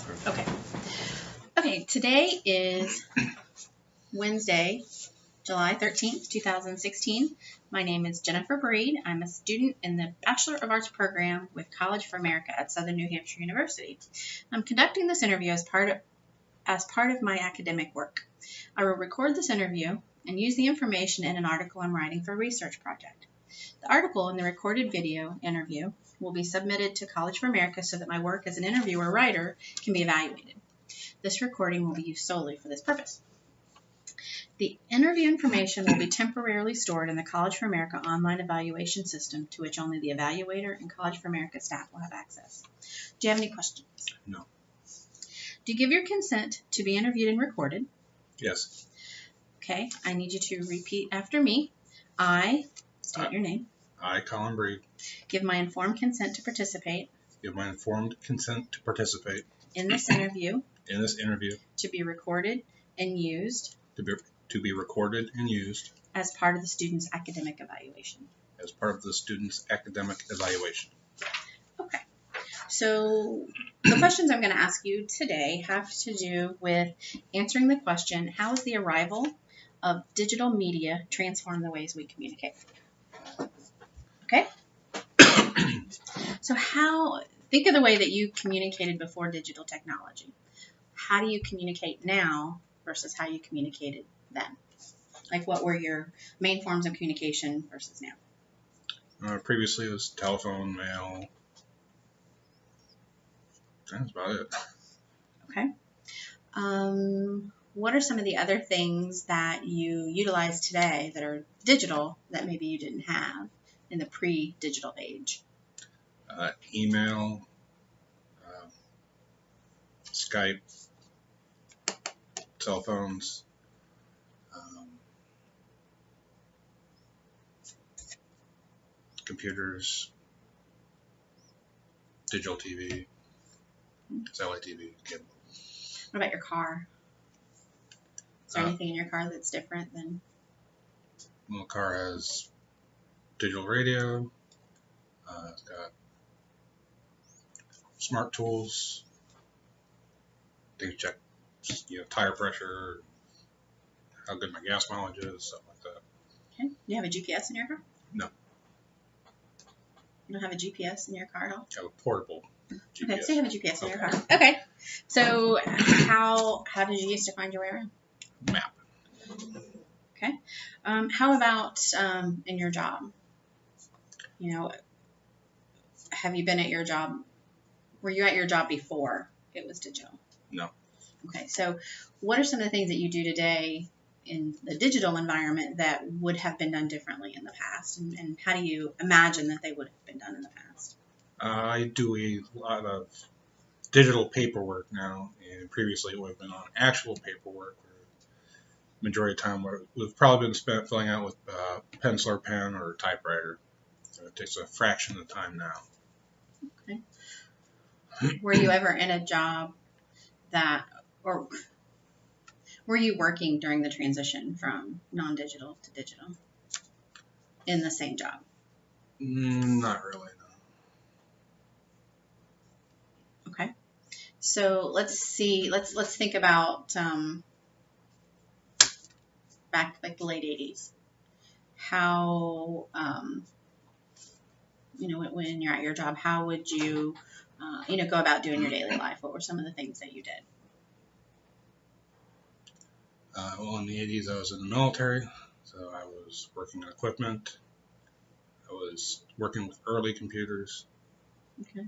Okay. Okay, today is Wednesday, July 13th, 2016. My name is Jennifer Breed. I'm a student in the Bachelor of Arts program with College for America at Southern New Hampshire University. I'm conducting this interview as part of my academic work. I will record this interview and use the information in an article I'm writing for a research project. The article and the recorded video interview will be submitted to College for America so that my work as an interviewer writer can be evaluated. This recording will be used solely for this purpose. The interview information will be temporarily stored in the College for America online evaluation system to which only the evaluator and College for America staff will have access. Do you have any questions? No. Do you give your consent to be interviewed and recorded? Yes. Okay, I need you to repeat after me. I, state your name. I, Colin Breed, give my informed consent to participate. Give my informed consent to participate in this interview. In this interview. To be recorded and used. To be recorded and used. As part of the student's academic evaluation. As part of the student's academic evaluation. Okay. So the questions I'm going to ask you today have to do with answering the question, how has the arrival of digital media transformed the ways we communicate? Okay? So think of the way that you communicated before digital technology. How do you communicate now versus how you communicated then? Like, what were your main forms of communication versus now? Previously, it was telephone, mail. That's about it. Okay. What are some of the other things that you utilize today that are digital that maybe you didn't have in the pre-digital age? Email, Skype, cell phones, computers, digital TV, satellite TV, cable. What about your car? Is there anything in your car that's different than? Well, the car has digital radio. It's got smart tools. They can check, tire pressure, how good my gas mileage is, stuff like that. Okay. Do you have a GPS in your car? No. You don't have a GPS in your car at all? I have a portable GPS. Okay, so you have a GPS in your car. Okay. So how did you used to find your way around? Map. Okay. How about in your job? Have you been at your job? Were you at your job before it was digital? No. Okay. So what are some of the things that you do today in the digital environment that would have been done differently in the past? And how do you imagine that they would have been done in the past? I do a lot of digital paperwork now, and previously it would have been on actual paperwork. Majority of the time would have probably been spent filling out with pencil or pen or typewriter. So it takes a fraction of the time now. Okay. Were you ever in a job or were you working during the transition from non-digital to digital in the same job? Not really, no. Okay. So let's think about back like the late 80s. How, when you're at your job, how would you, go about doing your daily life? What were some of the things that you did? Well, in the 80s, I was in the military, so I was working on equipment. I was working with early computers. Okay.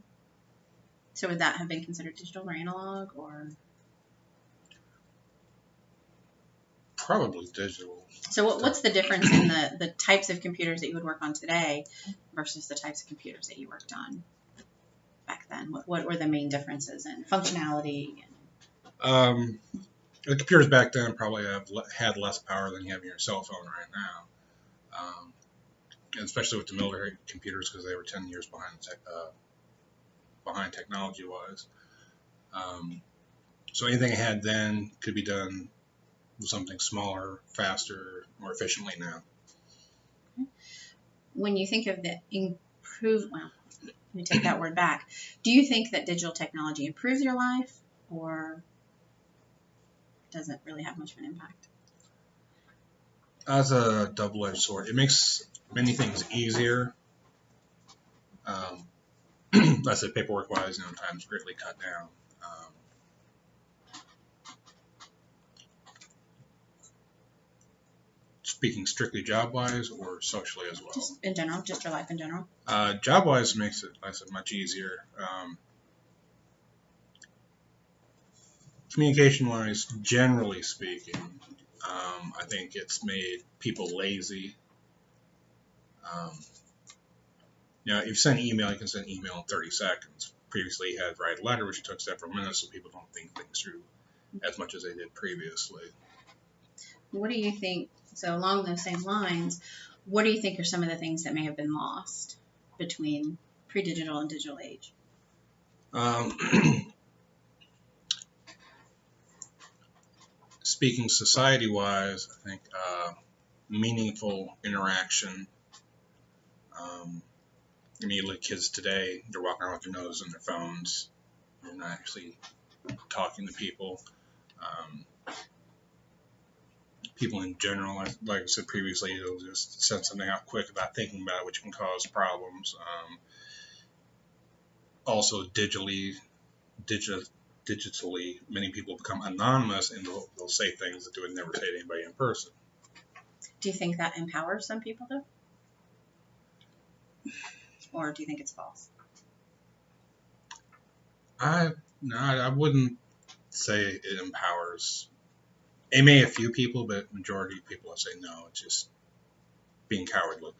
So would that have been considered digital or analog, or? Probably digital. So what's the difference in the types of computers that you would work on today versus the types of computers that you worked on back then? What were the main differences in functionality? The computers back then probably had less power than you have in your cell phone right now, and especially with the military computers because they were 10 years behind technology-wise. So anything I had then could be done with something smaller, faster, more efficiently now. When you think of the let me take that word back. Do you think that digital technology improves your life or doesn't really have much of an impact? As a double-edged sword, it makes many things easier. I said paperwork-wise, time's greatly cut down. Speaking strictly job-wise or socially as well? Just in general, just your life in general. Job-wise makes it, like I said, much easier. Communication-wise, generally speaking, I think it's made people lazy. If you send email, you can send email in 30 seconds. Previously, you had to write a letter, which took several minutes, so people don't think things through as much as they did previously. What do you think, so along those same lines, what do you think are some of the things that may have been lost between pre-digital and digital age? Speaking society-wise, I think meaningful interaction. You look at kids today, they're walking around with their nose in their phones. They're not actually talking to people. People in general, like I said previously, they'll just send something out quick without thinking about it, which can cause problems. Also, digitally, many people become anonymous and they'll say things that they would never say to anybody in person. Do you think that empowers some people, though? Or do you think it's false? I wouldn't say it empowers. It may a few people, but majority of people, I say no. It's just being cowardly.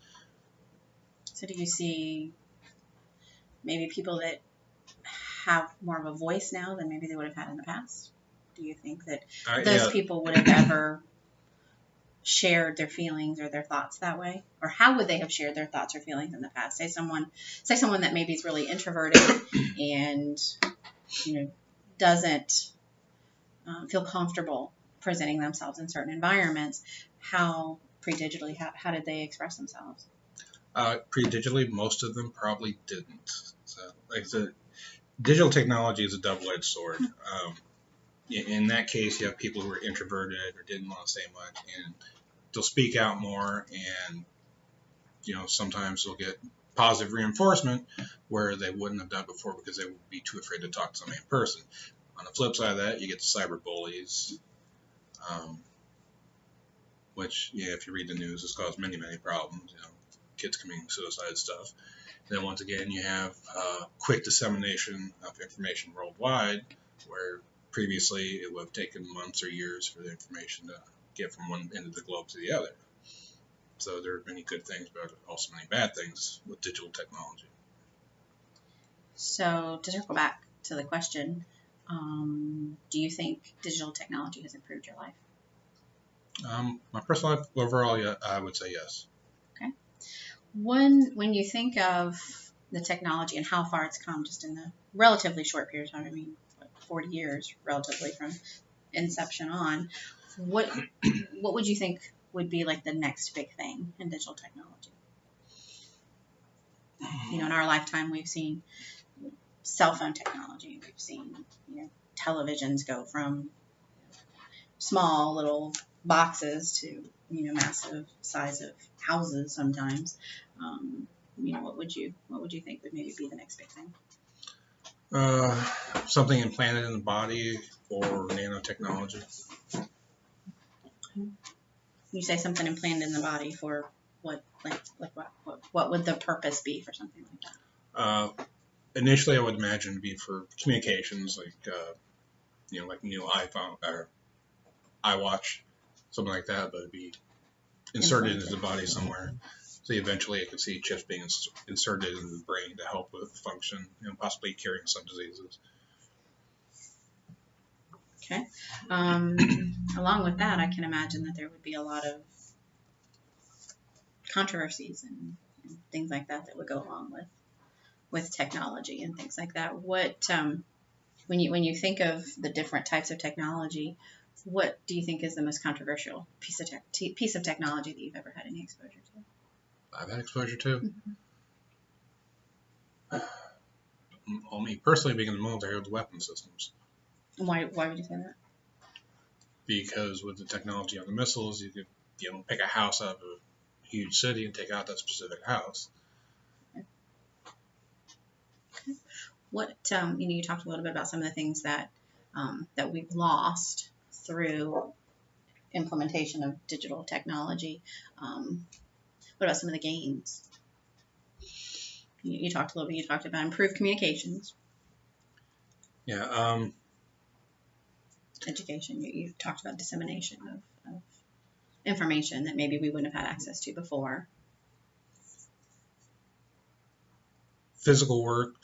So do you see maybe people that have more of a voice now than maybe they would have had in the past? Do you think that those people would have ever shared their feelings or their thoughts that way? Or how would they have shared their thoughts or feelings in the past? Say someone that maybe is really introverted and doesn't feel comfortable presenting themselves in certain environments. How pre-digitally, how did they express themselves? Pre-digitally, most of them probably didn't. So, like I said, digital technology is a double-edged sword. In that case, you have people who are introverted or didn't want to say much, and they'll speak out more, and sometimes they'll get positive reinforcement where they wouldn't have done before because they would be too afraid to talk to somebody in person. On the flip side of that, you get the cyber bullies, which, if you read the news, has caused many, many problems. Kids committing suicide stuff. And then once again, you have quick dissemination of information worldwide, where previously it would have taken months or years for the information to get from one end of the globe to the other. So there are many good things, but also many bad things with digital technology. So to circle back to the question, do you think digital technology has improved your life? My personal life overall, yeah, I would say yes. Okay. When you think of the technology and how far it's come just in the relatively short period of time, 40 years relatively from inception on, what would you think would be like the next big thing in digital technology? In our lifetime, we've seen cell phone technology. We've seen, televisions go from small little boxes to, massive size of houses sometimes. What would you think would maybe be the next big thing? Something implanted in the body or nanotechnology. You say something implanted in the body for what? What would the purpose be for something like that? Initially, I would imagine it'd be for communications, like new iPhone or iWatch, something like that. But it'd be inserted into the body somewhere. So eventually, I could see chips being inserted into the brain to help with function, possibly curing some diseases. Okay. Along with that, I can imagine that there would be a lot of controversies and things like that would go along with technology and things like that. What when you think of the different types of technology, what do you think is the most controversial piece of technology that you've ever had any exposure to? I've had exposure to. Mm-hmm. Me personally, being in the military, with weapon systems. And why would you say that? Because with the technology on the missiles, you could pick a house out of a huge city and take out that specific house. What you talked a little bit about some of the things that that we've lost through implementation of digital technology. What about some of the gains? You talked a little bit. You talked about improved communications. Yeah. Education. You talked about dissemination of information that maybe we wouldn't have had access to before. Physical work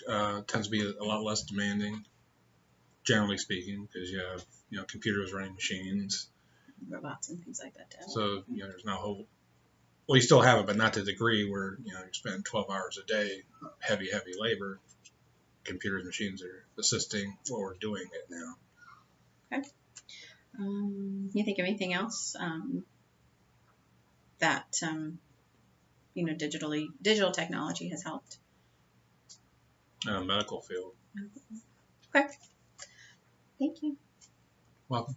tends to be a lot less demanding, generally speaking, because you have computers running machines, Robots and things like that too. So there's no whole. Well, you still have it, but not to the degree where you spend 12 hours a day, heavy labor. Computers, machines are assisting what we're doing it now. Okay. You think of anything else that digital technology has helped? Medical field. Okay. Thank you. Welcome.